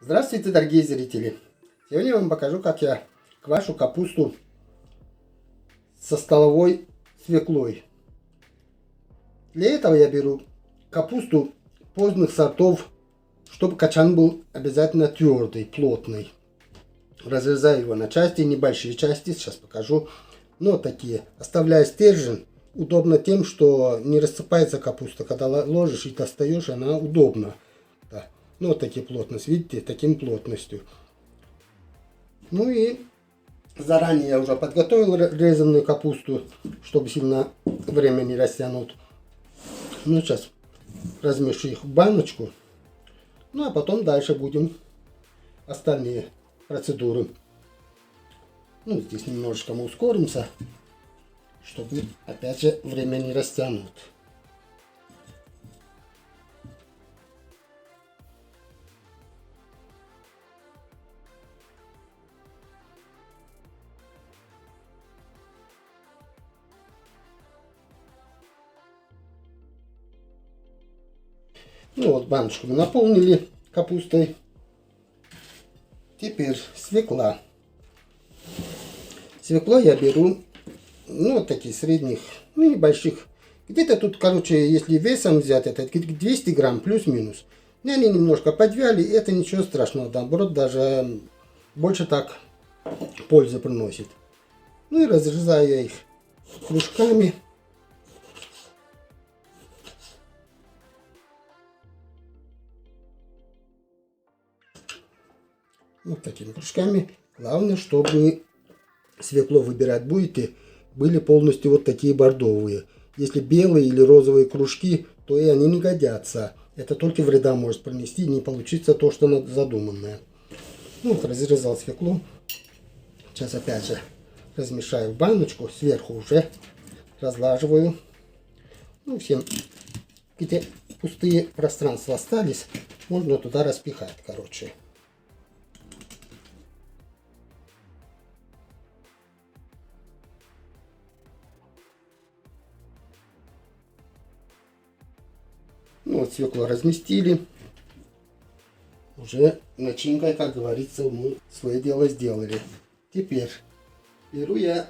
Здравствуйте, дорогие зрители! Сегодня я вам покажу, как я квашу капусту со столовой свеклой. Для этого я беру капусту поздних сортов, чтобы качан был обязательно твердый, плотный. Разрезаю его на части, небольшие части, сейчас покажу. Но такие. Оставляю стержень. Удобно тем, что не рассыпается капуста. Когда ложишь и достаешь, она удобна. Да. Ну, вот такие плотность, видите, таким плотностью. Ну и заранее я уже подготовил резаную капусту, чтобы сильно время не растянуть. Ну, сейчас размешу их в баночку. Ну, а потом дальше будем остальные процедуры. Ну, здесь немножечко мы ускоримся, чтобы, опять же, время не растянуть. Ну вот, баночку мы наполнили капустой. Теперь свекла. Свекло я беру, ну, вот таких средних, ну, небольших. Где-то тут, короче, если весом взять, это 200 грамм плюс-минус. И они немножко подвяли, и это ничего страшного. Наоборот, даже больше так пользы приносит. Ну и разрезаю я их кружками. Вот такими кружками. Главное, чтобы свекло выбирать будете, были полностью вот такие бордовые. Если белые или розовые кружки, то и они не годятся. Это только вреда может принести, не получится то, что задуманное. Ну, вот разрезал свеклу. Сейчас опять же размешаю в баночку. Сверху уже разлаживаю. Ну, всем, где пустые пространства остались, можно туда распихать, короче. Ну вот свеклу разместили. Уже начинкой, как говорится, мы свое дело сделали. Теперь беру я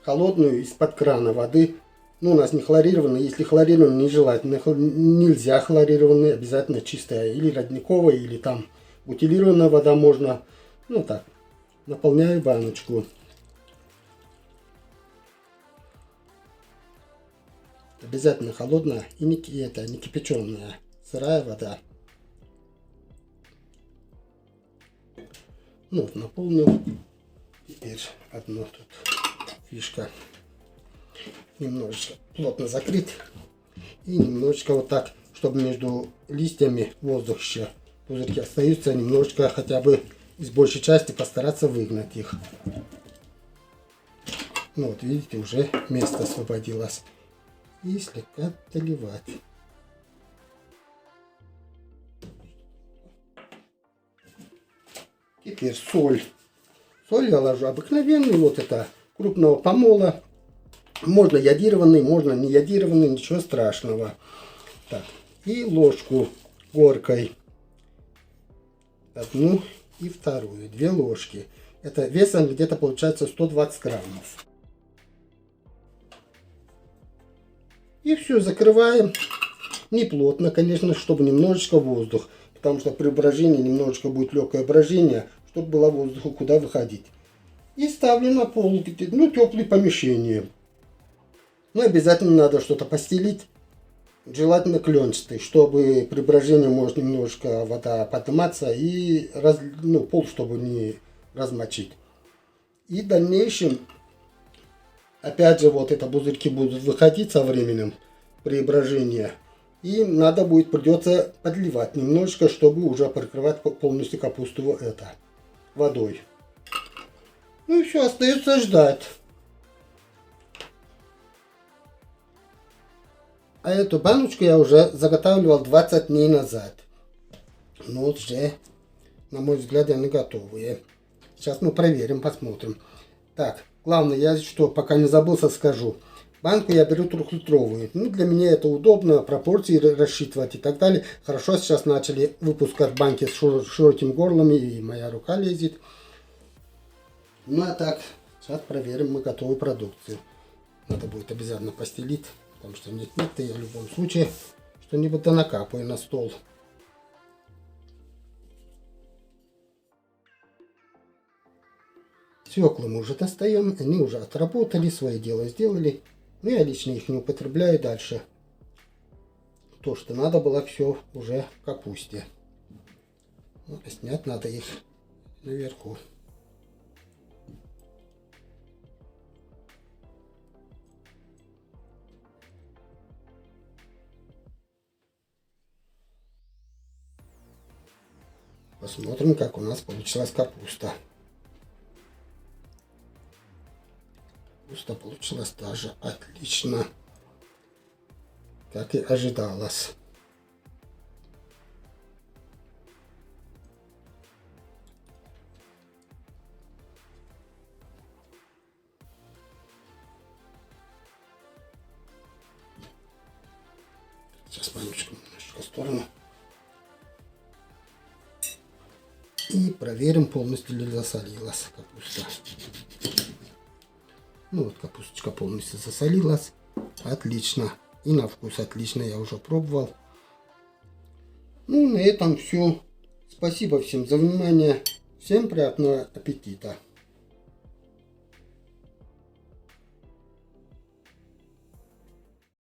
холодную из-под крана воды. Ну, у нас не хлорированная. Если хлорированная, нежелательно. Нельзя хлорированная, обязательно чистая. Или родниковая, или там бутилированная вода можно. Ну так, наполняю баночку. Обязательно холодная и не кипяченая, сырая вода. Ну вот наполнил. Теперь одно тут фишка. Немножечко плотно закрыть. И немножечко вот так, чтобы между листьями воздух еще пузырьки остаются. Немножечко хотя бы из большей части постараться выгнать их. Ну вот видите, уже место освободилось. И слегка доливать. Теперь соль. Соль я ложу обыкновенный, вот это крупного помола. Можно йодированный, можно не йодированный, ничего страшного. Так, и ложку горкой. Одну и вторую. 2 ложки. Это весом где-то получается 120 граммов. И все, закрываем. Не плотно, конечно, чтобы немножечко воздух. Потому что при брожении немножечко будет легкое брожение, чтобы было воздуху куда выходить. И ставлю на пол, ну, теплое помещение. Ну, обязательно надо что-то постелить. Желательно кленчатый, чтобы при брожении может немножко вода подниматься и пол, чтобы не размочить. И в дальнейшем, опять же, вот это пузырьки будут выходить со временем при брожении. И надо будет, придется подливать немножечко, чтобы уже прикрывать полностью капусту водой. Ну и все, остается ждать. А эту баночку я уже заготавливал 20 дней назад. Ну вот уже, на мой взгляд, они готовые. Сейчас мы проверим, посмотрим. Так, главное, я что, пока не забылся, скажу. Банку я беру 3-литровую. Ну, для меня это удобно, пропорции рассчитывать и так далее. Хорошо, сейчас начали выпускать банки с широким горлом, и моя рука лезет. Ну, а так, сейчас проверим мы готовую продукцию. Надо будет обязательно постелить, потому что нет-нет, я в любом случае что-нибудь да накапаю на стол. Свеклы мы уже достаем, они уже отработали, свое дело сделали. Но я лично их не употребляю дальше. То, что надо было, все уже в капусте. Ну, а снять надо их наверху. Посмотрим, как у нас получилась капуста. Капуста получилась даже отлично, как и ожидалось. Сейчас баночку немножко в сторону. И проверим, полностью ли засолилась капуста. Ну вот, капусточка полностью засолилась. Отлично. И на вкус отлично, я уже пробовал. Ну, на этом все. Спасибо всем за внимание. Всем приятного аппетита.